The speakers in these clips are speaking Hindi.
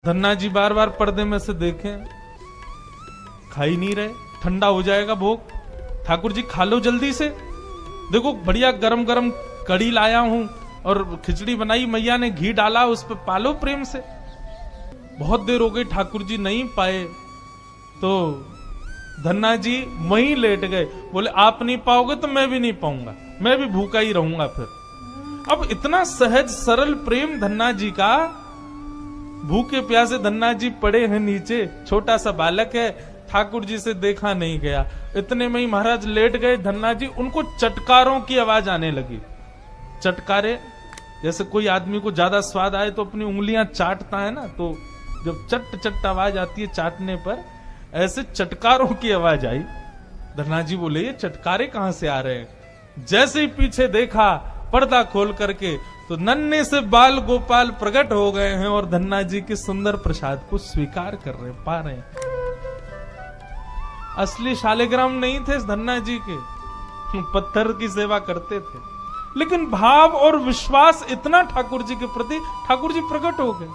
धन्ना जी बार बार पर्दे में से देखें, खा ही नहीं रहे, ठंडा हो जाएगा भोग। ठाकुर जी खा लो जल्दी से, देखो बढ़िया गरम गरम कड़ी लाया हूं और खिचड़ी बनाई, मैया ने घी डाला उस पर, पालो प्रेम से। बहुत देर हो गई, ठाकुर जी नहीं पाए तो धन्ना जी वहीं लेट गए। बोले आप नहीं पाओगे तो मैं भी नहीं पाऊंगा, मैं भी भूखा ही रहूंगा फिर। अब इतना सहज सरल प्रेम धन्ना जी का, भूखे प्यासे धन्ना जी पड़े हैं नीचे, छोटा सा बालक है, ठाकुर जी से देखा नहीं गया। इतने में ही महाराज लेट गए धन्ना जी, उनको चटकारों की आवाज आने लगी। चटकारे जैसे कोई आदमी को ज्यादा स्वाद आए तो अपनी उंगलियां चाटता है ना, तो जब चट चट आवाज आती है चाटने पर, ऐसे चटकारों की आवाज आई। धन्ना जी बोले ये चटकारे कहां से आ रहे हैं? जैसे ही पीछे देखा पर्दा खोल करके तो नन्हे से बाल गोपाल प्रकट हो गए हैं और धन्ना जी के सुंदर प्रसाद को स्वीकार कर रहे, पा रहे हैं। असली शालिग्राम नहीं थे धन्ना जी के, पत्थर की सेवा करते थे, लेकिन भाव और विश्वास इतना ठाकुर जी के प्रति, ठाकुर जी प्रकट हो गए।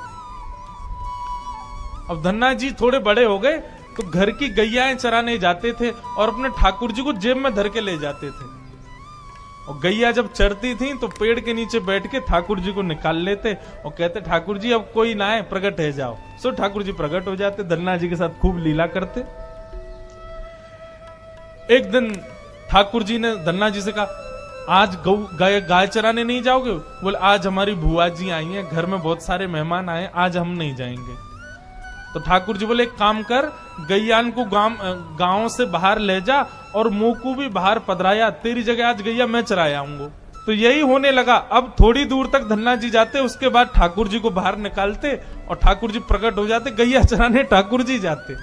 अब धन्ना जी थोड़े बड़े हो गए तो घर की गैयाएं चराने जाते थे और अपने ठाकुर जी को जेब में धर के ले जाते थे। और गैया जब चरती थी तो पेड़ के नीचे बैठ के ठाकुर जी को निकाल लेते और कहते ठाकुर जी अब कोई ना है, प्रकट है जाओ। सो ठाकुर जी प्रकट हो जाते, धन्ना जी के साथ खूब लीला करते। एक दिन ठाकुर जी ने धन्ना जी से कहा आज गाय चराने नहीं जाओगे? बोले आज हमारी बुआ जी आई हैं, घर में बहुत सारे मेहमान आए, आज हम नहीं जाएंगे। तो ठाकुर जी बोले एक काम कर, गैयान को गांव से बाहर ले जा और मुंह को भी बाहर पधराया, तेरी जगह आज गैया मैं चराया आऊंगा। तो यही होने लगा। अब थोड़ी दूर तक धन्ना जी जाते, उसके बाद ठाकुर जी को बाहर निकालते और ठाकुर जी प्रकट हो जाते, गैया चराने ठाकुर जी जाते।